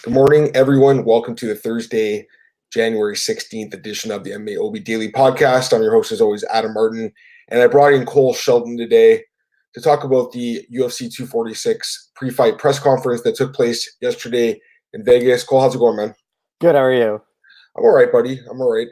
Good morning, everyone. Welcome to the Thursday, January 16th edition of the MMAOB Daily Podcast. I'm your host, as always, Adam Martin, and I brought in Cole Shelton today to talk about the UFC 246 pre-fight press conference that took place yesterday in Vegas. Cole, how's it going, man? Good, how are you? I'm all right, buddy. I'm all right.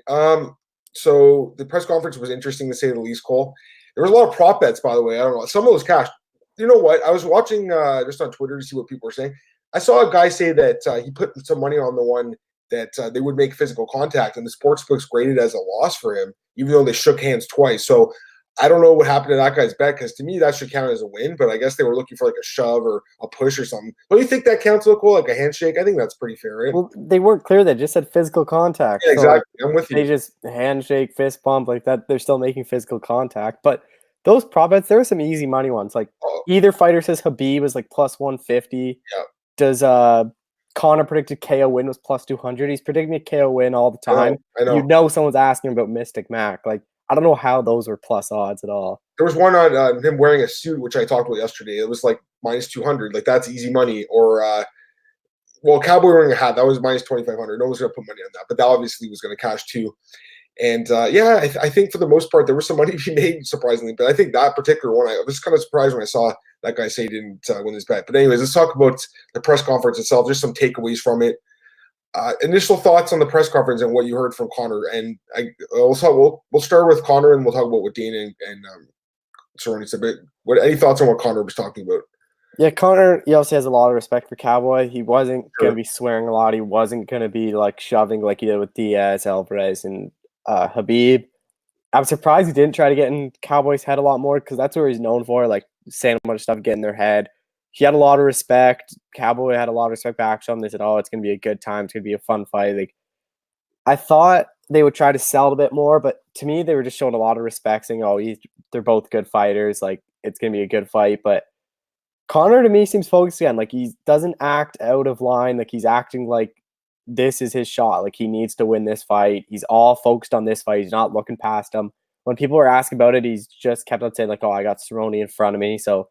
So the press conference was interesting to say the least, Cole. There was a lot of prop bets, by the way. I don't know. Some of those cash. You know what? I was watching just on Twitter to see what people were saying. I saw a guy say that he put some money on the one that they would make physical contact, and the sportsbooks graded as a loss for him, even though they shook hands twice. So I don't know what happened to that guy's bet, because to me that should count as a win. But I guess they were looking for like a shove or a push or something. Don't you think that counts, Cole? Like a handshake? I think that's pretty fair, right? Well, they weren't clear. They just said physical contact. Yeah, So like, exactly. I'm with they you. just handshake, fist bump like that. They're still making physical contact. But those prop bets, there were some easy money ones. Like Oh, either fighter says Khabib was like plus 150. yeah, Does Conor predicted KO win was plus 200? He's predicting a KO win all the I know. time. I You know. know someone's asking about Mystic Mac. Like I don't know how those were plus odds at all. There was one on him wearing a suit, which I talked about yesterday. It was like minus 200. Like that's easy money. Or well, Cowboy wearing a hat, that was minus 2,500. No one's gonna put money on that, but that obviously was gonna cash too. And yeah, I think for the most part there was some money to be made, surprisingly. But I think that particular one, I was kind of surprised when I saw that guy say he didn't win his bet. But anyways, let's talk about the press conference itself. Just some takeaways from it. Initial thoughts on the press conference and what you heard from Conor. And we'll start with Conor, and we'll talk about what Dana and Cerrone said. But any thoughts on what Conor was talking about? Yeah, Conor, he obviously has a lot of respect for Cowboy. He wasn't Sure. going to be swearing a lot. He wasn't going to be like shoving like he did with Diaz, Alvarez, and Khabib. I'm surprised he didn't try to get in Cowboy's head a lot more, because that's where he's known for, like saying a bunch of stuff, get in their head. He had a lot of respect. Cowboy had a lot of respect back to him. They said, "Oh, it's going to be a good time. It's going to be a fun fight." Like I thought they would try to sell it a bit more, but to me, they were just showing a lot of respect, saying, "Oh, they're both good fighters. Like it's going to be a good fight." But Connor to me seems focused again. Like he doesn't act out of line. Like he's acting like this is his shot. Like he needs to win this fight. He's all focused on this fight. He's not looking past him. When people were asking about it, he's just kept on saying like, "Oh, I got Cerrone in front of me." So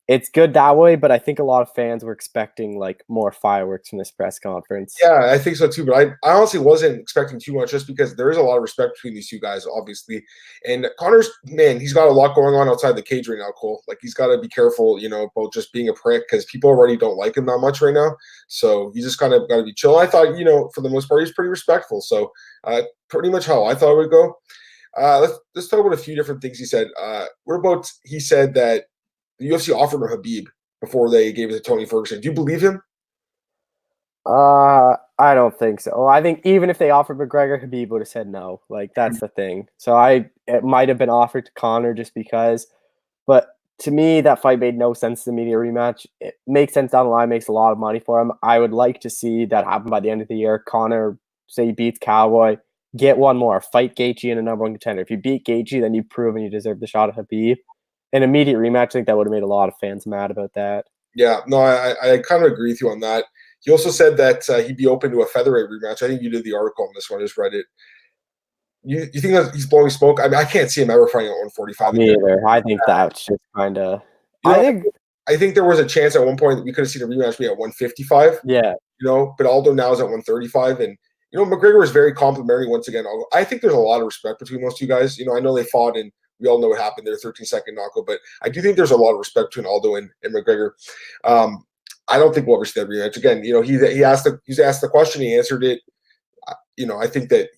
it's good that way. But I think a lot of fans were expecting like more fireworks from this press conference. Yeah, I think so too. But I honestly wasn't expecting too much, just because there is a lot of respect between these two guys, obviously. And Connor's, man, he's got a lot going on outside the cage right now, Cole. Like he's got to be careful, about just being a prick, because people already don't like him that much right now. So he just kind of got to be chill. I thought, for the most part, he's pretty respectful. So pretty much how I thought it would go. Let's talk about a few different things he said. He said that the UFC offered him Khabib before they gave it to Tony Ferguson. Do you believe him? I don't think so. I think even if they offered McGregor, Khabib would have said no. Like that's the thing. So it might have been offered to Conor just because, but to me that fight made no sense to the media rematch. It makes sense down the line, makes a lot of money for him. I would like to see that happen by the end of the year. Conor, say he beats Cowboy, get one more, fight Gaethje in a number one contender. If you beat Gaethje, then you've proven you deserve the shot at Khabib. An immediate rematch, I think that would have made a lot of fans mad about that. Yeah, no, I kind of agree with you on that. He also said that he'd be open to a featherweight rematch. I think you did the article on this one. I just read it. You think that he's blowing smoke? I mean, I can't see him ever fighting at 145 Me again. either. I think that's just kind of. You I know, think I think there was a chance at one point that we could have seen a rematch be at 155. yeah. But Aldo now is at 135, and McGregor is very complimentary once again. I think there's a lot of respect between those two guys. I know they fought, and we all know what happened there, 13-second knockout. But I do think there's a lot of respect between Aldo and McGregor. I don't think we'll ever see that rematch again. He was asked the question, he answered it. I think that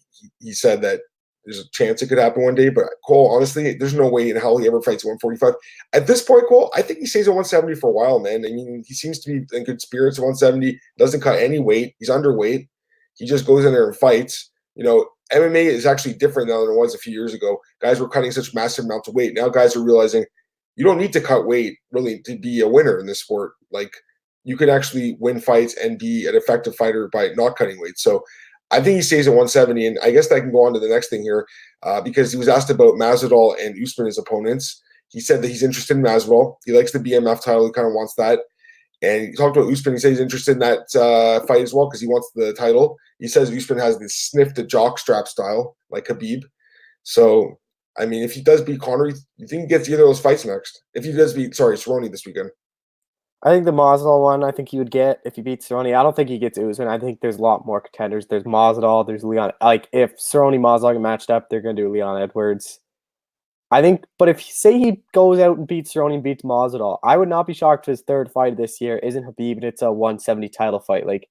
he said that there's a chance it could happen one day. But Cole, honestly, there's no way in hell he ever fights 145. At this point, Cole, I think he stays at 170 for a while, man. I mean, he seems to be in good spirits at 170. Doesn't cut any weight. He's underweight. He just goes in there and fights. MMA is actually different now than it was a few years ago. Guys were cutting such massive amounts of weight. Now guys are realizing you don't need to cut weight really to be a winner in this sport. Like you can actually win fights and be an effective fighter by not cutting weight. So I think he stays at 170, and I guess that can go on to the next thing here, because he was asked about Masvidal and Usman as opponents. He said that he's interested in Masvidal. He likes the BMF title. He kind of wants that. And he talked about Usman. He said he's interested in that fight as well because he wants the title. He says Usman has this sniff the jock strap style, like Khabib. So, I mean, if he does beat Conor, you think he gets either of those fights next? If he does beat, Cerrone this weekend. I think the Masvidal one, I think he would get if he beats Cerrone. I don't think he gets Usman. I think there's a lot more contenders. There's Masvidal, there's Leon. Like, if Cerrone Masvidal get matched up, they're going to do Leon Edwards. I think, but if say he goes out and beats Cerrone and beats Masvidal, I would not be shocked if his third fight this year isn't Khabib and it's a 170 title fight. Like,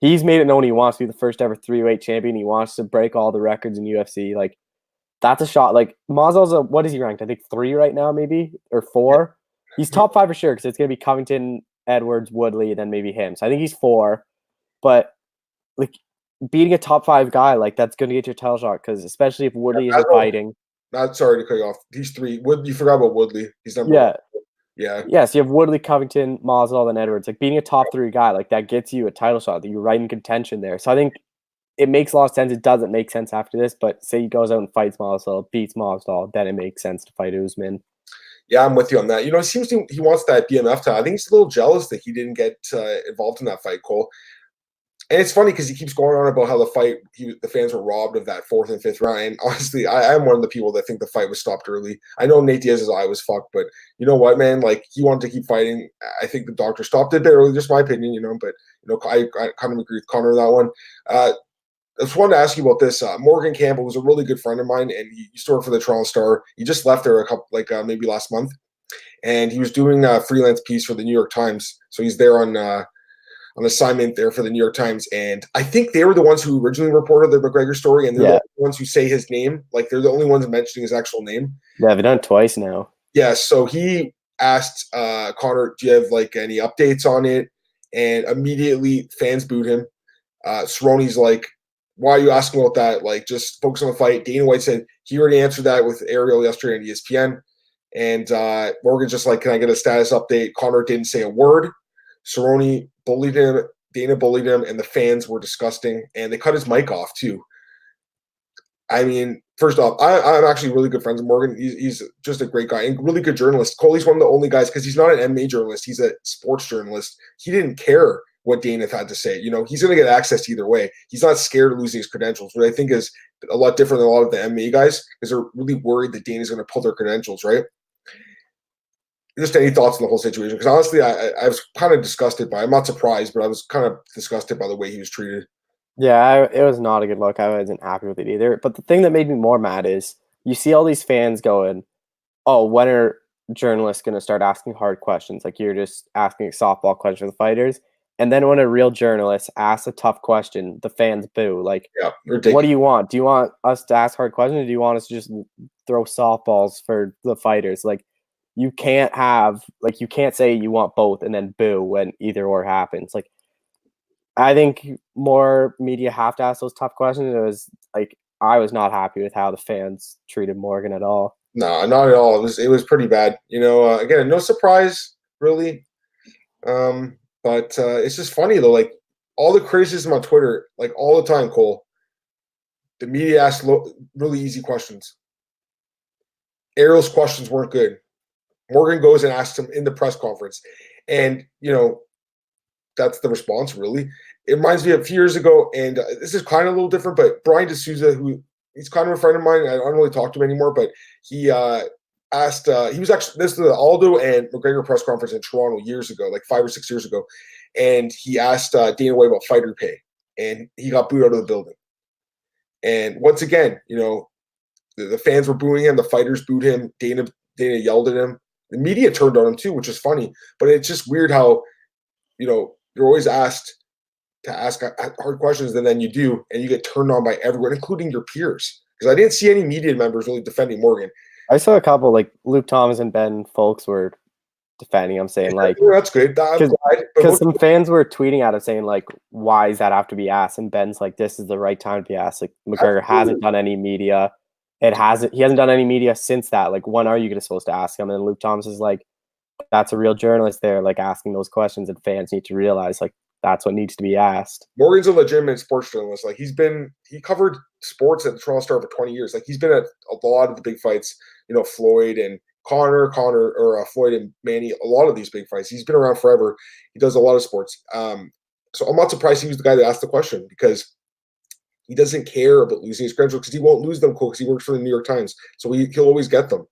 he's made it known he wants to be the first ever 3-weight champion. He wants to break all the records in UFC. Like, that's a shot. Like, Masvidal's what is he ranked? I think 3 right now, maybe, or 4. He's top 5 for sure because it's going to be Covington, Edwards, Woodley, and then maybe him. So I think he's 4. But like, beating a top 5 guy, like, that's going to get you a title shot because especially if Woodley isn't fighting. Not sorry to cut you off. He's 3. You forgot about Woodley. He's number 1. Yeah. Yeah, so you have Woodley, Covington, Masvidal, and Edwards. Like, beating a top 3 guy, like, that gets you a title shot. That you're right in contention there. So I think it makes a lot of sense. It doesn't make sense after this, but say he goes out and fights Masvidal, beats Masvidal, then it makes sense to fight Usman. Yeah, I'm with you on that. It seems he wants that BMF time. I think he's a little jealous that he didn't get involved in that fight, Cole. And it's funny because he keeps going on about how the fans were robbed of that 4th and 5th round. And honestly, I'm one of the people that think the fight was stopped early. I know Nate Diaz's eye was fucked, but you know what, man? Like, he wanted to keep fighting. I think the doctor stopped it a bit early, just my opinion, But I kind of agree with Connor on that one. I just wanted to ask you about this. Morgan Campbell was a really good friend of mine, and he used to work for the Toronto Star. He just left there maybe last month, and he was doing a freelance piece for the New York Times. So he's there on assignment there for the New York Times, and I think they were the ones who originally reported the McGregor story, and they're the ones who say his name. Like, they're the only ones mentioning his actual name. Yeah, they've done it twice now. Yeah, so he asked Connor, do you have any updates on it? And immediately fans booed him. Cerrone's like, why are you asking about that? Like, just focus on the fight. Dana White said he already answered that with Ariel yesterday on ESPN. And Morgan's just like, can I get a status update? Connor didn't say a word. Cerrone bullied him. Dana bullied him, and the fans were disgusting. And they cut his mic off, too. I mean, first off, I'm actually really good friends with Morgan. He's just a great guy and really good journalist. Coley's one of the only guys, because he's not an MMA journalist. He's a sports journalist. He didn't care what Dana had to say. He's going to get access either way. He's not scared of losing his credentials, which I think is a lot different than a lot of the MMA guys, because they're really worried that Dana's going to pull their credentials, right? Just any thoughts on the whole situation? Because honestly, I was kind of disgusted by it. I'm not surprised, but I was kind of disgusted by the way he was treated. Yeah, it was not a good look. I wasn't happy with it either. But the thing that made me more mad is you see all these fans going, oh, when are journalists going to start asking hard questions? Like, you're just asking a softball question for the fighters. And then when a real journalist asks a tough question, the fans boo. Like, yeah, ridiculous. What do you want? Do you want us to ask hard questions, or do you want us to just throw softballs for the fighters? Like, you can't say you want both and then boo when either or happens. Like, I think more media have to ask those tough questions. It was like, I was not happy with how the fans treated Morgan at all. No, not at all. It was pretty bad. Again, no surprise really. But it's just funny though. Like, all the criticism on Twitter, like, all the time, Cole. The media asked really easy questions. Ariel's questions weren't good. Morgan goes and asks him in the press conference, and that's the response. Really, it reminds me of a few years ago, and this is kind of a little different. But Brian D'Souza, who he's kind of a friend of mine, I don't really talk to him anymore, but he asked. He was actually this is the Aldo and McGregor press conference in Toronto years ago, like 5 or 6 years ago, and he asked Dana White about fighter pay, and he got booed out of the building. And once again, the fans were booing him, the fighters booed him, Dana yelled at him. The media turned on him too, which is funny. But it's just weird how, you're always asked to ask hard questions, and then you do, and you get turned on by everyone, including your peers. Because I didn't see any media members really defending Morgan. I saw a couple, like Luke Thomas and Ben Folks were defending him, saying like, that's good. Because some fans were tweeting at him saying like, why does that have to be asked? And Ben's like, this is the right time to be asked. Like, McGregor hasn't done any media. He hasn't done any media since that. Like, when are you supposed to ask him? And Luke Thomas is like, that's a real journalist there, like, asking those questions, and fans need to realize like that's what needs to be asked. Morgan's a legitimate sports journalist. Like, he covered sports at the Toronto Star for 20 years. Like, he's been at a lot of the big fights, Floyd and Connor or Floyd and Manny, a lot of these big fights. He's been around forever. He does a lot of sports. So I'm not surprised he was the guy that asked the question, because he doesn't care about losing his credentials, because he won't lose them, because he works for the New York Times. So he'll always get them,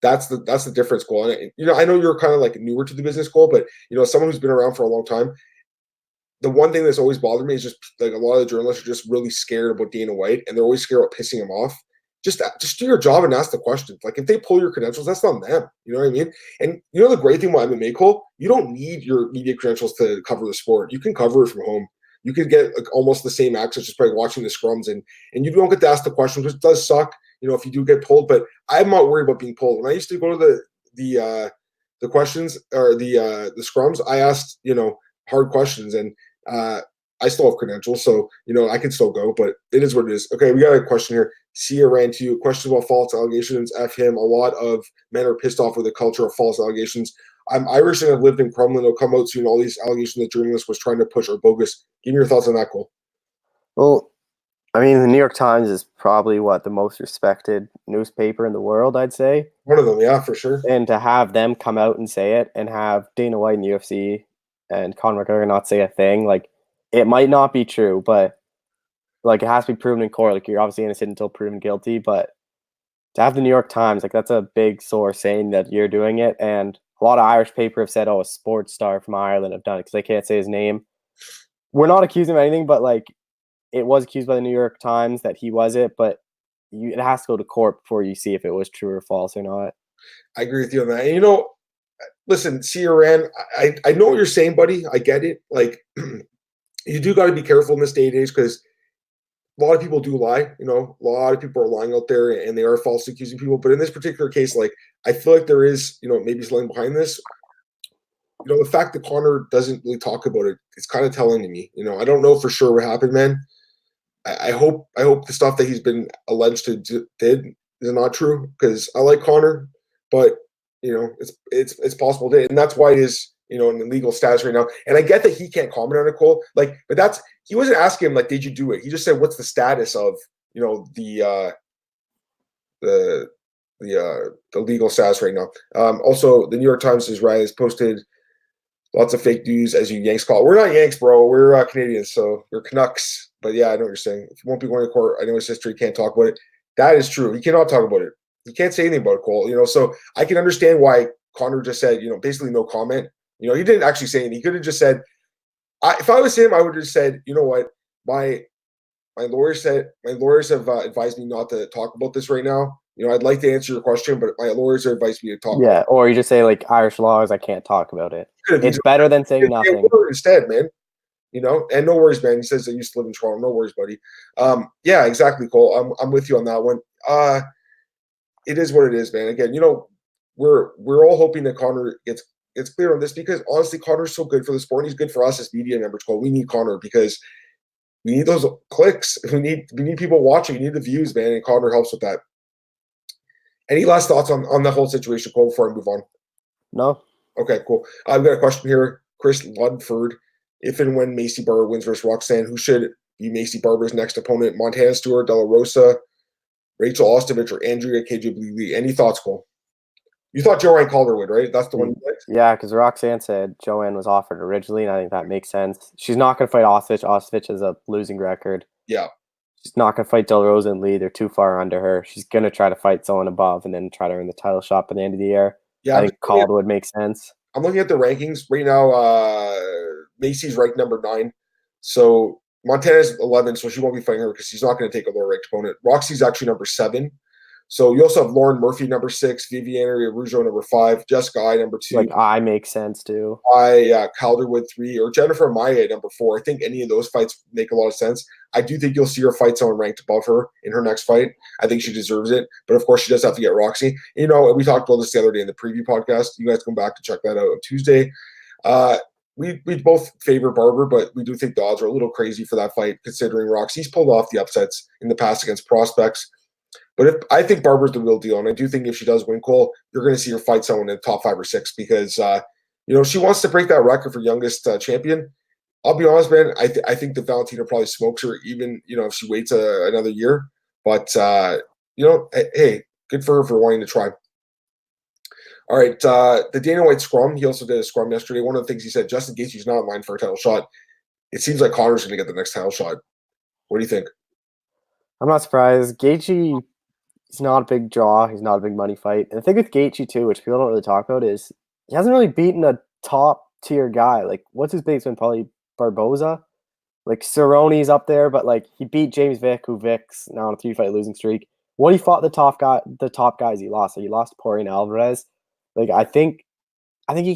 That's the difference, Cole. And, I know you're kind of like newer to the business, Cole, but someone who's been around for a long time. The one thing that's always bothered me is just like a lot of the journalists are just really scared about Dana White, and they're always scared about pissing him off. Just do your job and ask the questions. Like if they pull your credentials, that's on them. You know what I mean? And the great thing about MMA, Cole, you don't need your media credentials to cover the sport. You can cover it from home. You could get like almost the same access just by watching the scrums, and you don't get to ask the questions, which does suck. If you do get pulled, but I'm not worried about being pulled. When I used to go to the questions or the scrums, I asked hard questions, and I still have credentials, so I can still go, but it is what it is. Okay, we got a question here. Sia ran to you. Question about false allegations. F him. A lot of men are pissed off with the culture of false allegations. I'm Irish and I've lived in Crumlin. It'll come out soon. All these allegations that journalist was trying to push are bogus. Give me your thoughts on that, Cole. Well, I mean, the New York Times is probably the most respected newspaper in the world, I'd say. One of them, yeah, for sure. And to have them come out and say it, and have Dana White and UFC and Conor McGregor not say a thing, like, it might not be true, but like it has to be proven in court. Like you're obviously innocent until proven guilty, but to have the New York Times, like that's a big source saying that you're doing it. And a lot of Irish paper have said, oh, a sports star from Ireland have done it because they can't say his name. We're not accusing him of anything, but like it was accused by the New York Times that he was it, but it has to go to court before you see if it was true or false or not. I agree with you on that. And listen, CRN, I know what you're saying, buddy. I get it. Like you do got to be careful in this day and age because a lot of people do lie. A lot of people are lying out there and they are falsely accusing people. But in this particular case, like I feel like there is, maybe something behind this. The fact that Conor doesn't really talk about it, it's kind of telling to me. I don't know for sure what happened, man. I hope the stuff that he's been alleged to did is not true because I like Conor, but it's possible to, and that's why it is in the legal status right now. And I get that he can't comment on it, Cole. Like, but he wasn't asking him like, did you do it? He just said, what's the status of the legal status right now. Also, the New York Times has posted lots of fake news, as you Yanks call it. We're not Yanks, bro. We're Canadians, so we're Canucks. But yeah, I know what you're saying. If you won't be going to court, I know his history, can't talk about it. That is true. He cannot talk about it. He can't say anything about it, Cole. So I can understand why Conor just said, basically no comment. He didn't actually say anything. He could have just said, if I was him, I would have said, you know what, my lawyers have advised me not to talk about this right now. I'd like to answer your question, but my lawyers have advised me to talk. Yeah, or you just say like Irish laws, I can't talk about it. It's better than saying nothing. Instead, man. And no worries, man. He says I used to live in Toronto. No worries, buddy. Yeah, exactly, Cole. I'm with you on that one. It is what it is, man. Again, we're all hoping that Conor gets clear on this because honestly, Conor's so good for the sport. And he's good for us as media members, Cole. We need Conor because we need those clicks. We need people watching. We need the views, man. And Conor helps with that. Any last thoughts on the whole situation, Cole, before I move on? No. Okay, cool. I've got a question here. Chris Ludford. If and when Macy Barber wins versus Roxanne, who should be Macy Barber's next opponent? Montana Stewart, De La Rosa, Rachel Ostovich, or Andrea KJ. Any thoughts, Cole? You thought Joanne Calder would, right? That's the one you liked? Yeah, because Roxanne said Joanne was offered originally, and I think that makes sense. She's not going to fight Ostovich. Ostovich has a losing record. Yeah. She's not going to fight De La Rosa and Lee. They're too far under her. She's going to try to fight someone above and then try to earn the title shot by the end of the year. Yeah, I think Calder would make sense. I'm looking at the rankings right now. Macy's ranked number 9. So Montana's 11, so she won't be fighting her because she's not going to take a lower ranked opponent. Roxy's actually number 7. So you also have Lauren Murphy, number 6, Viviane Araujo, number 5, Jessica I, number 2. Like I makes sense too. Calderwood 3, or Jennifer Maia, number 4. I think any of those fights make a lot of sense. I do think you'll see her fight someone ranked above her in her next fight. I think she deserves it. But of course, she does have to get Roxy. We talked about this the other day in the preview podcast. You guys come back to check that out on Tuesday. We both favor Barber, but we do think the odds are a little crazy for that fight, considering Roxy's pulled off the upsets in the past against prospects. But I think Barber's the real deal, and I do think if she does win, Cole, you're going to see her fight someone in the top 5 or 6 because she wants to break that record for youngest champion. I'll be honest, man. I think that Valentina probably smokes her, even if she waits another year. But hey, good for her for wanting to try. All right, the Dana White scrum. He also did a scrum yesterday. One of the things he said, Justin Gaethje's not in line for a title shot. It seems like Conor's going to get the next title shot. What do you think? I'm not surprised. Gaethje He's not a big draw. He's not a big money fight. And the thing with Gaethje too, which people don't really talk about, is he hasn't really beaten a top tier guy. Like, what's his biggest win? Probably Barboza. Like Cerrone's up there, but like he beat James Vick, who Vick's now on a 3-fight losing streak. When he fought the top guys he lost. Like he lost to Poirier and Alvarez. Like I think he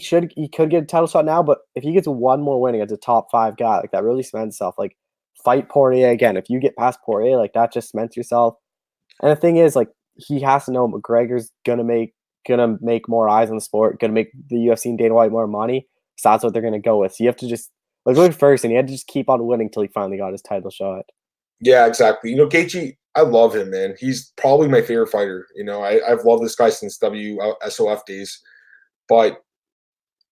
could get a title shot now, but if he gets one more win against a top 5 guy, like that really cements himself. Like fight Poirier again. If you get past Poirier, like that just cements yourself. And the thing is, like he has to know McGregor's gonna make more eyes on the sport, gonna make the UFC and Dana White more money. So that's what they're gonna go with. So you have to just like look first, and he had to just keep on winning until he finally got his title shot. Yeah, exactly. Gaethje, I love him, man. He's probably my favorite fighter. I've loved this guy since WSOF days, but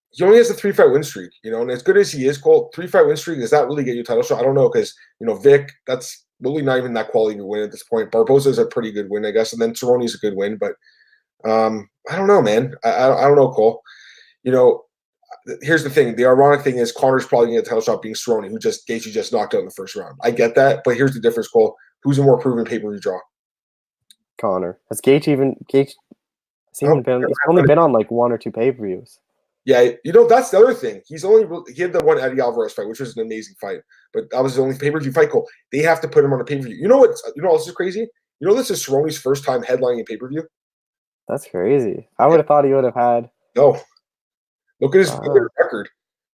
he only has a 3-fight win streak. And as good as he is, Cole, 3-fight win streak, does that really get you a title shot? I don't know, because Vic, that's really not even that quality of a win at this point. Barboza is a pretty good win, I guess, and then Cerrone's a good win, but I don't know, man. I don't know, Cole. Here's the thing. The ironic thing is Conor's probably going to get a title shot being Cerrone, who Gaethje just knocked out in the first round. I get that, but here's the difference, Cole. Who's a more proven pay-per-view draw? Conor. Has Gaethje he's only been on like 1 or 2 pay-per-views. Yeah, that's the other thing. He had the one Eddie Alvarez fight, which was an amazing fight, but that was his only pay-per-view fight, Cole. They have to put him on a pay-per-view. You know what else is crazy? This is Cerrone's first time headlining a pay-per-view. That's crazy. I would have thought he would have had. No. Look at his record.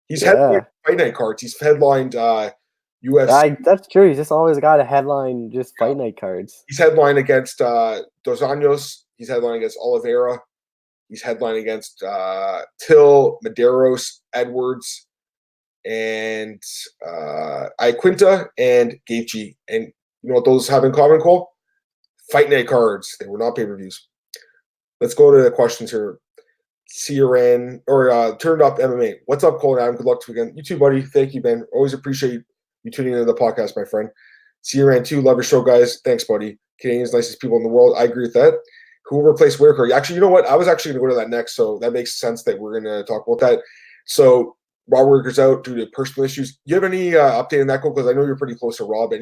He's headlined fight night cards. He's headlined UFC. That's true. He's just always got a headline just fight night cards. He's headlined against Dos Anjos. He's headlined against Oliveira. He's headlined against Till, Medeiros, Edwards, and Iaquinta and Gaethje. And you know what those have in common, Cole? Fight night cards. They were not pay-per-views. Let's go to the questions here. CRN or Turned Up MMA. What's up, Cole and Adam? Good luck to you again. You too, buddy. Thank you, Ben. Always appreciate you tuning into the podcast, my friend. CRN2, love your show, guys. Thanks, buddy. Canadians, nicest people in the world. I agree with that. Who will replace Whittaker? Actually, you know what? I was actually going to go to that next, so that makes sense that we're going to talk about that. So, Rob Whittaker's out due to personal issues. Do you have any update on that, Cole? Because I know you're pretty close to Rob.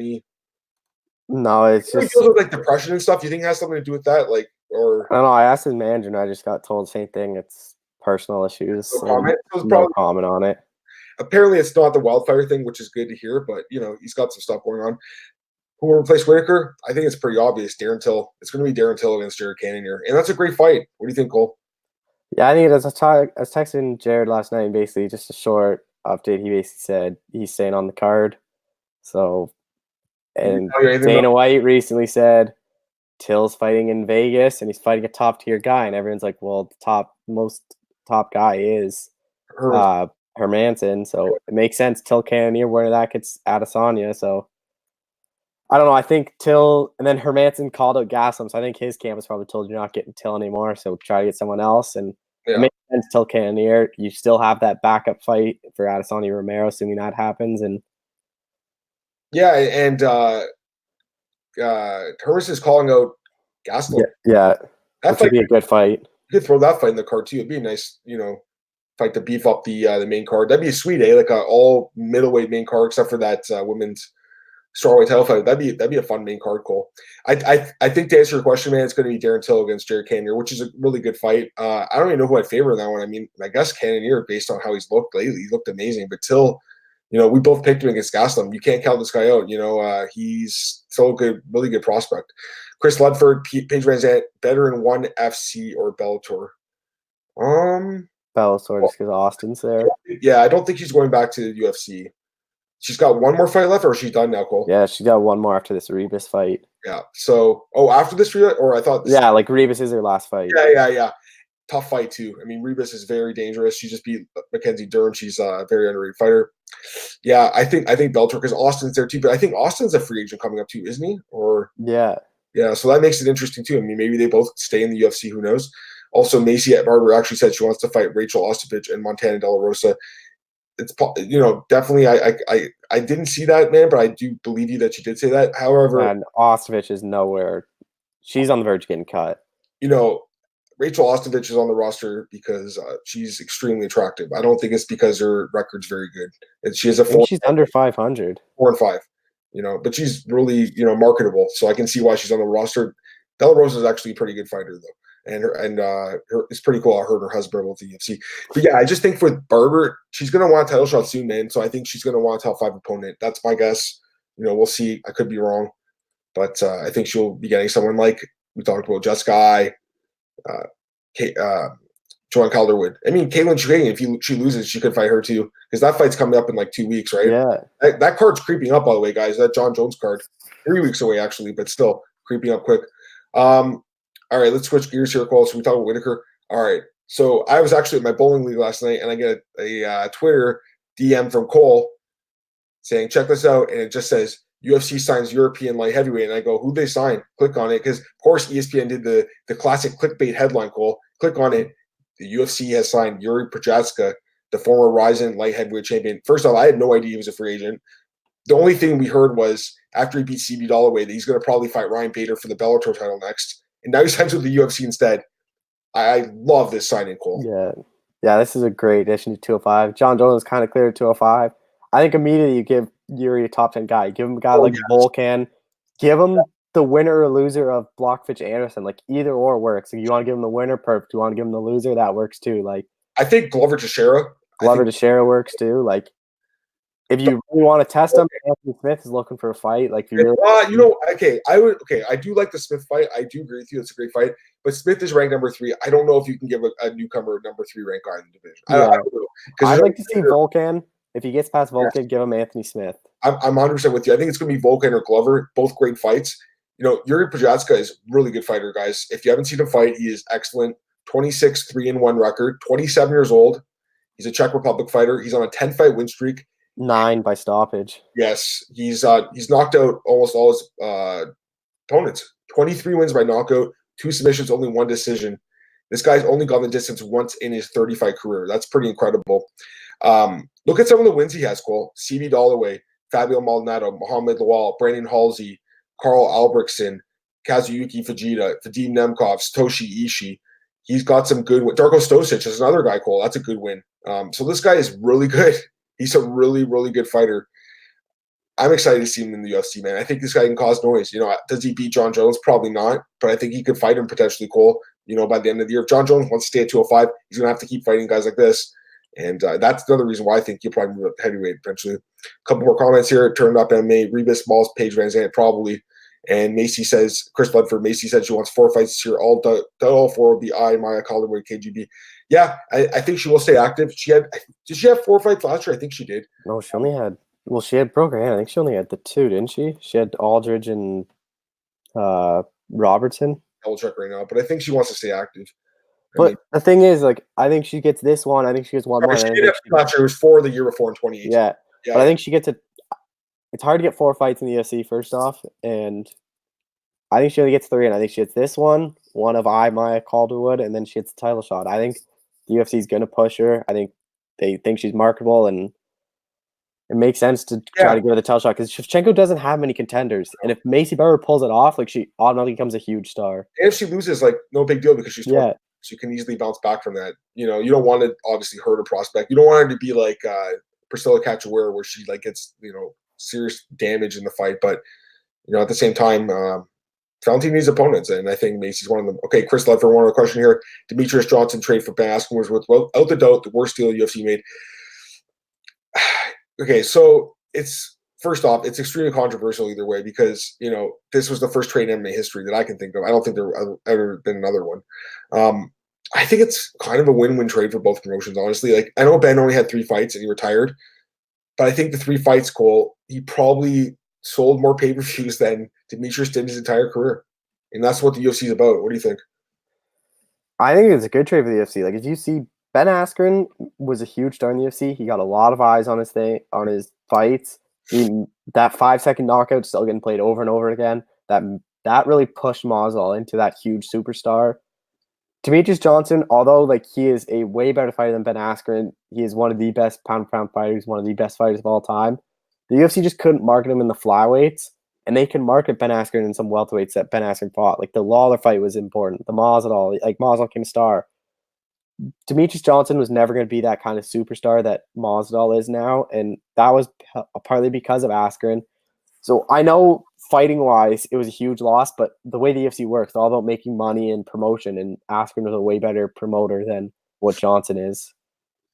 No, it's just deals with, like depression and stuff. Do you think it has something to do with that? Or I don't know. I asked his manager, and I just got told the same thing. It's personal issues. No comment on it. Apparently, it's not the wildfire thing, which is good to hear. But he's got some stuff going on. Who will replace Whittaker? I think it's pretty obvious. Darren Till. It's going to be Darren Till against Jared Cannonier, and that's a great fight. What do you think, Cole? Yeah, I think it is. I was texting Jared last night, and basically just a short update. He basically said he's staying on the card. So, and Dana White recently said Till's fighting in Vegas, and he's fighting a top tier guy, and everyone's like, "Well, the most top guy is Hermanson." So it makes sense. Till Cannonier, where that gets Adesanya. So I don't know. I think Till, and then Hermanson called out Gaslam, so I think his camp has probably told you're not getting Till anymore, so try to get someone else. And it makes sense. Till Cannonier, you still have that backup fight for Adesanya Romero, assuming that happens. And yeah, and Hermanson's calling out Gaslam. Yeah, that would be a good fight. You could throw that fight in the card too. It'd be a nice, fight to beef up the main card. That'd be a sweet, like a all middleweight main card, except for that women's strawweight title fight. That'd be a fun main card, Cole. I think to answer your question, man, it's going to be Darren Till against Jared Cannonier, which is a really good fight. I don't even know who I'd favor in that one. I mean, I guess Cannonier, based on how he's looked lately, he looked amazing. But Till, we both picked him against Gaslam. You can't count this guy out. He's so good, really good prospect. Chris Ludford, Paige Van Zandt, better in ONE FC or Bellator? Bellator, just because Austin's there. Yeah, I don't think she's going back to the UFC. She's got one more fight left, or she's done now, Cole? Yeah, she's got one more after this Rebus fight. Yeah. So, after this, or I thought. Like Rebus is her last fight. Yeah. Tough fight too. I mean, Rebus is very dangerous. She just beat Mackenzie Dern. She's a very underrated fighter. Yeah, I think Bellator, because Austin's there too. But I think Austin's a free agent coming up too, isn't he? Or yeah. So that makes it interesting too. I mean, maybe they both stay in the UFC. Who knows? Also, Macy at Barber actually said she wants to fight Rachel Ostovich and Montana De La Rosa. It's definitely. I didn't see that, man, but I do believe you that you did say that. However, and Ostovich is nowhere. She's on the verge of getting cut. Rachel Ostovich is on the roster because she's extremely attractive. I don't think it's because her record's very good. And she has she's under 500. 4-5. But she's really marketable. So I can see why she's on the roster. De La Rosa is actually a pretty good fighter though, it's pretty cool. I heard her husband with the UFC. But yeah, I just think for Barber, she's gonna want a title shot soon, man. So I think she's gonna want a top 5 opponent. That's my guess. We'll see. I could be wrong, but I think she'll be getting someone like we talked about, Jessica, Joanne Calderwood. I mean, Caitlin Chukagian, if she loses, she could fight her too, because that fight's coming up in like 2 weeks, right? Yeah. That card's creeping up, by the way, guys. That John Jones card, 3 weeks away actually, but still creeping up quick. All right, let's switch gears here, Cole. So we talk about Whittaker. All right, so I was actually at my bowling league last night, and I get a Twitter DM from Cole saying, "Check this out," and it just says UFC signs European light heavyweight, and I go, "Who'd they sign?" Click on it, because of course ESPN did the classic clickbait headline, Cole. Click on it. The UFC has signed Jiri Prochazka, the former Ryzen light heavyweight champion. First off, I had no idea he was a free agent. The only thing we heard was after he beat CB Dollaway that he's going to probably fight Ryan Bader for the Bellator title next. And now he signs with the UFC instead. I love this signing, Cole. Yeah, this is a great addition to 205. John Jones kind of cleared 205. I think immediately you give Yuri a top 10 guy. Give him a guy like Volkan. Give him the winner or loser of Blockfitch Anderson. Like either or works. If you want to give him the winner, perfect. You want to give him the loser, that works too. Like I think Glover Teixeira works too. Like if you really want to test him, Anthony Smith is looking for a fight. Like if you really I do like the Smith fight. I do agree with you. It's a great fight. But Smith is ranked number 3. I don't know if you can give a newcomer a number 3 ranked guy in the division. Yeah. I don't know. I'd like to see Volkan. If he gets past Volkan, give him Anthony Smith. I'm 100% with you. I think it's going to be Volkan or Glover. Both great fights. Jiri Prochazka is a really good fighter, guys. If you haven't seen him fight, he is excellent. 26 3-1 record. 27 years old. He's a Czech Republic fighter. He's on a 10-fight win streak. 9 by stoppage. Yes, he's knocked out almost all his opponents. 23 wins by knockout, 2 submissions, only 1 decision. This guy's only gone the distance once in his 30-fight career. That's pretty incredible. Look at some of the wins he has, Cole. CB Dollaway, Fabio Maldonado, Mohamed Lawal, Brandon Halsey, Carl Albrechtsen, Kazuyuki Fujita, Vadim Nemkov, Satoshi Ishii. He's got some good wins. Darko Stosic is another guy, Cole. That's a good win. So this guy is really good. He's a really, really good fighter. I'm excited to see him in the UFC, man. I think this guy can cause noise. Does he beat John Jones? Probably not. But I think he could fight him potentially, Cole, by the end of the year. If John Jones wants to stay at 205, he's going to have to keep fighting guys like this. And that's another reason why I think he'll probably move up heavyweight eventually. A couple more comments here. Turned up MMA. Rebus, Malls, Paige Van Zandt, probably. And Macy says, Chris Ludford, Macy said she wants 4 fights this year. All 4 will be Maya Calderwood, KGB. Yeah, I think she will stay active. Did she have 4 fights last year? I think she did. No, she only had. Well, she had broke her hand. I think she only had the 2, didn't she? She had Aldridge and Robertson. I'll check right now, but I think she wants to stay active. But the thing is, like, I think she gets this one. I think she gets one more. She did have last year. It was 4 the year before in 2018. Yeah, but I think she gets it. It's hard to get 4 fights in the UFC first off, and I think she only gets 3, and I think she gets this one of Maya Calderwood, and then she gets the title shot. I think the UFC is going to push her. I think they think she's marketable, and it makes sense to try to give her the title shot because Shevchenko doesn't have many contenders, and if Macy Barber pulls it off, like she automatically becomes a huge star. And if she loses, like no big deal because she's 20, so you can easily bounce back from that. You don't want to obviously hurt a prospect. You don't want her to be like Priscilla Cachoeira where she like gets serious damage in the fight, but at the same time. Valentin needs opponents, and I think Macy's one of them. Okay, Chris Ludford, one other question here. Demetrius Johnson trade for Ben Askren was without the doubt the worst deal UFC made. Okay, so it's first off, it's extremely controversial either way because this was the first trade in MMA history that I can think of. I don't think there ever been another one. I think it's kind of a win-win trade for both promotions, honestly. Like I know Ben only had 3 fights and he retired, but I think the 3 fights, Cole, he probably sold more pay-per-views than Demetrius did his entire career. And that's what the UFC is about. What do you think? I think it's a good trade for the UFC. Like, if you see, Ben Askren was a huge star in the UFC. He got a lot of eyes on his fights. That 5-second knockout still getting played over and over again. That really pushed Masvidal into that huge superstar. Demetrius Johnson, although like he is a way better fighter than Ben Askren, he is one of the best pound-for-pound fighters, one of the best fighters of all time. The UFC just couldn't market him in the flyweights, and they can market Ben Askren in some welterweights that Ben Askren fought. Like the Lawler fight was important. The Masvidal, like Masvidal became a star. Demetrius Johnson was never going to be that kind of superstar that Masvidal is now, and that was partly because of Askren. So I know fighting wise, it was a huge loss, but the way the UFC works, it's all about making money and promotion, and Askren was a way better promoter than what Johnson is.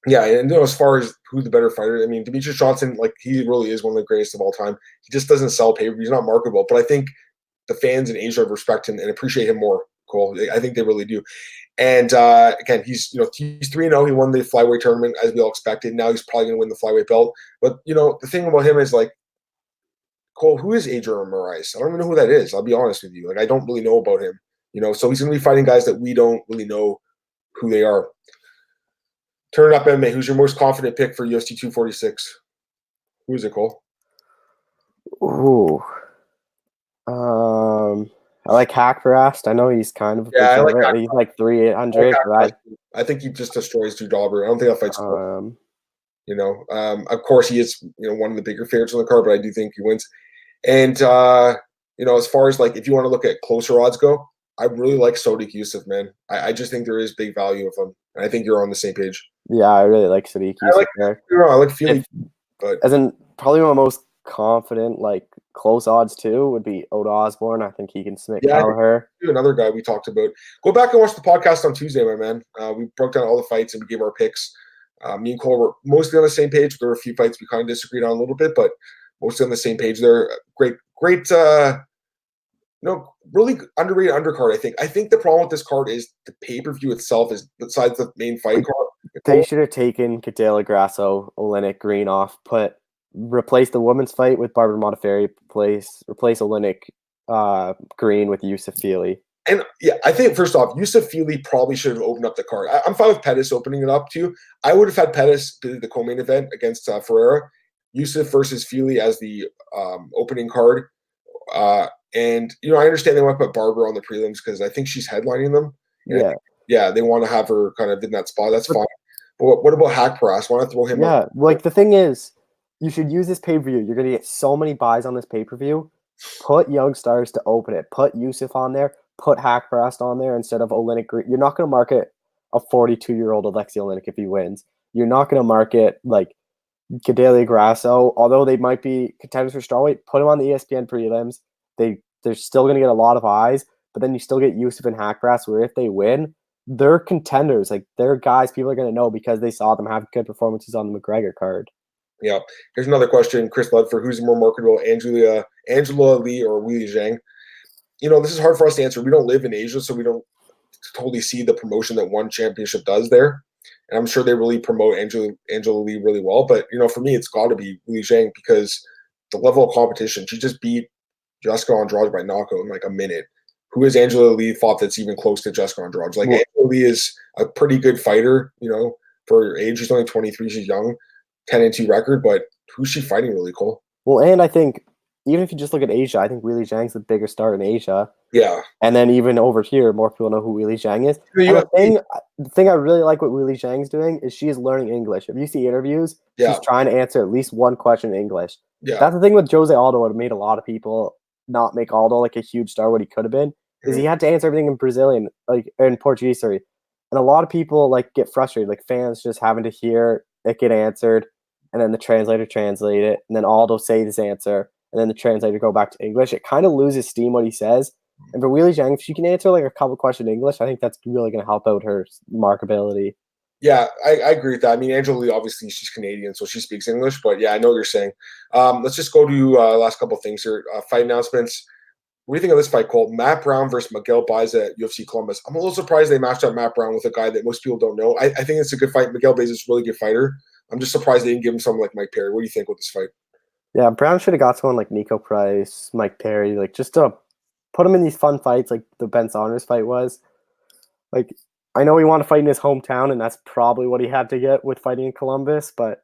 Yeah, and as far as who's the better fighter, I mean, Demetrius Johnson, like he really is one of the greatest of all time. He just doesn't sell pay-per-view. He's not marketable, but I think the fans in Asia respect him and appreciate him more. Cole, I think they really do. And again, he's 3-0. He won the flyweight tournament as we all expected. Now he's probably going to win the flyweight belt. But the thing about him is like, Cole, who is Adrian Moraes? I don't even know who that is. I'll be honest with you. Like I don't really know about him. So he's going to be fighting guys that we don't really know who they are. Turn it up, MMA. Who's your most confident pick for UFC 246? Who is it, Cole? Ooh. I like Hackfrast. I know he's kind of a big favorite. He's like 300. I think he just destroys Drew Dauber. I don't think that fight's cool. Of course he is one of the bigger favorites on the card, but I do think he wins. And as far as like if you want to look at closer odds go, I really like Sodiq Yusuff, man. I just think there is big value of him. And I think you're on the same page. Yeah, I really like Sodiq Yusuff. I like Feely, but as in probably my most confident, like close odds too, would be Oda Osborne. I think he can submit Kelleher. Another guy we talked about. Go back and watch the podcast on Tuesday, my man. We broke down all the fights and we gave our picks. Me and Cole were mostly on the same page. There were a few fights we kind of disagreed on a little bit, but mostly on the same page there. Great, really underrated undercard, I think. I think the problem with this card is the pay-per-view itself is besides the main fight card. They should have taken Cadela Grasso, Olenek Green off, replace the women's fight with Barbara Modafferi, replace Olenek Green with Yusuf Feely. And yeah, I think first off, Yusuf Feely probably should have opened up the card. I'm fine with Pettis opening it up too. I would have had Pettis be the co-main event against Ferreira, Yusuf versus Feely as the opening card. And I understand they want to put Barbara on the prelims because I think she's headlining them. Yeah, they want to have her kind of in that spot. That's fine. But what about Hackfrast? Want to throw him? Yeah, like the thing is, you should use this pay-per-view. You're gonna get so many buys on this pay-per-view. Put young stars to open it. Put Yusuf on there. Put Hackfrast on there instead of Olenek Green. You're not gonna market a 42-year-old Alexei Olenek if he wins. You're not gonna market like Cadela Grasso, although they might be contenders for strawweight. Put them on the ESPN prelims. They're still gonna get a lot of eyes, but then you still get Yusuf and Hackfrast, where if they win, they're contenders. Like they're guys people are gonna know because they saw them have good performances on the McGregor card. Yeah. Here's another question. Chris Ludford, who's more marketable, Angela Lee or Weili Zhang? This is hard for us to answer. We don't live in Asia, so we don't totally see the promotion that one championship does there. And I'm sure they really promote Angela Lee really well. But, for me, it's got to be Weili Zhang because the level of competition. She just beat Jessica Andrade by knockout in like a minute. Who has Angela Lee fought that's even close to Jessica Andrade? Like, Angela Lee is a pretty good fighter, for her age. She's only 23. She's young. 10-2 record, but who's she fighting really, Cole? Well, and I think even if you just look at Asia, I think Weili Zhang's the bigger star in Asia. Yeah. And then even over here, more people know who Weili Zhang is. The thing I really like what Weili Zhang's doing is she is learning English. If you see interviews, she's trying to answer at least one question in English. Yeah. That's the thing with Jose Aldo. It made a lot of people not make Aldo like a huge star what he could have been. Is he had to answer everything in Brazilian, like in Portuguese, sorry. And a lot of people like get frustrated, like fans just having to hear it get answered. And then the translator translate it, and then Aldo say his answer, and then the translator go back to English. It kind of loses steam what he says. And for Weili Zhang, if she can answer like a couple questions in English, I think that's really going to help out her markability. Yeah, I agree with that. I mean, Angela Lee, obviously, she's Canadian, so she speaks English. But yeah, I know what you're saying. Let's just go to last couple of things here. Fight announcements. What do you think of this fight called Matt Brown versus Miguel Baeza at UFC Columbus? I'm a little surprised they matched up Matt Brown with a guy that most people don't know. I think it's a good fight. Miguel Baeza is a really good fighter. I'm just surprised they didn't give him someone like Mike Perry. What do you think with this fight? Yeah, Brown should have got someone like Nico Price, Mike Perry, like just to put him in these fun fights like the Ben Saunders fight was. Like, I know he wanted to fight in his hometown, and that's probably what he had to get with fighting in Columbus, but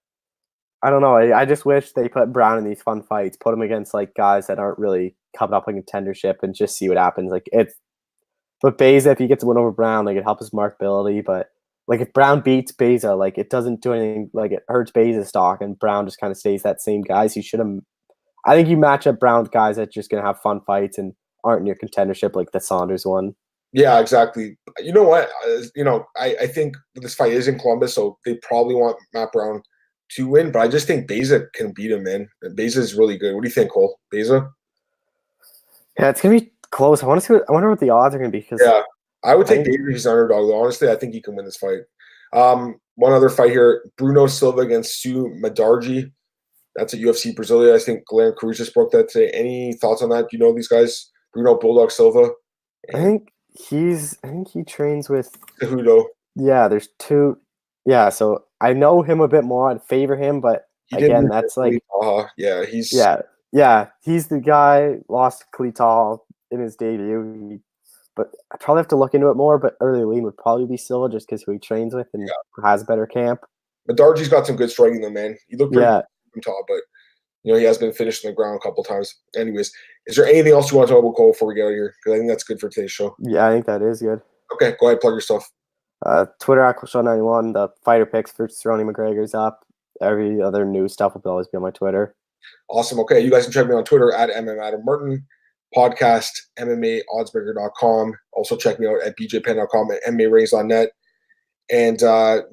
I don't know. I just wish they put Brown in these fun fights, put him against like guys that aren't really coming up like contendership and just see what happens. But Baeza, if he gets a win over Brown, like it helps his markability, but like if Brown beats Baeza, like it doesn't do anything. Like it hurts Baeza's stock, and Brown just kind of stays that same guys. He should have. I think you match up Brown with guys that just gonna have fun fights and aren't near contendership like the Saunders one. Yeah, exactly. You know what? I think this fight is in Columbus, so they probably want Matt Brown to win, but I just think Baeza can beat him, man. Baeza is really good. What do you think, Cole? Baeza? Yeah, it's gonna be close. I wonder what the odds are gonna be because Yeah, I would take think- Baeza if he's an underdog. Though. Honestly, I think he can win this fight. One other fight here: Bruno Silva against Mudaerji. That's at UFC Brasilia. I think Glenn Cruz just broke that today. Any thoughts on that? Do you know these guys? Bruno Bulldog Silva. I think he trains with Cejudo. yeah. There's two. Yeah, so I know him a bit more. I'd favor him, but He didn't again, do that's really- like yeah, he's yeah. He's the guy lost to Cletal in his debut. But I probably have to look into it more. But early lean would probably be Silva just because who he trains with and has better camp. Mudaerji's got some good striking though, man. He looked pretty good from top, but he has been finished on the ground a couple times. Anyways, is there anything else you want to talk about, Cole, before we get out of here? Because I think that's good for today's show. Yeah, I think that is good. Okay, go ahead, plug your stuff. Twitter @Show91. The fighter picks for Cerrone McGregor's up. Every other new stuff will always be on my Twitter. Awesome. Okay, you guys can check me on Twitter @MMAdamMartin. Podcast, MMAOddsbreaker.com. Also check me out at BJPen.com and MMARaise.net. And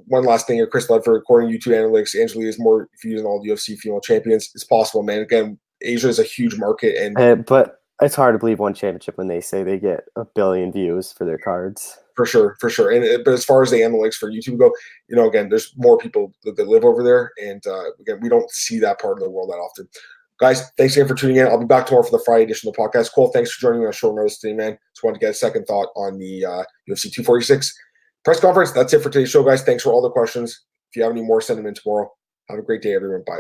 one last thing here, Chris Ledford, according to YouTube Analytics, Angela is more viewed than all the UFC female champions. It's possible, man. Again, Asia is a huge market, and but it's hard to believe one championship when they say they get 1 billion views for their cards. For sure. And but as far as the analytics for YouTube go, again, there's more people that live over there, and again, we don't see that part of the world that often. Guys, thanks again for tuning in. I'll be back tomorrow for the Friday edition of the podcast. Cole, thanks for joining me on short notice today, man. Just wanted to get a second thought on the UFC 246 press conference. That's it for today's show, guys. Thanks for all the questions. If you have any more, send them in tomorrow. Have a great day, everyone. Bye.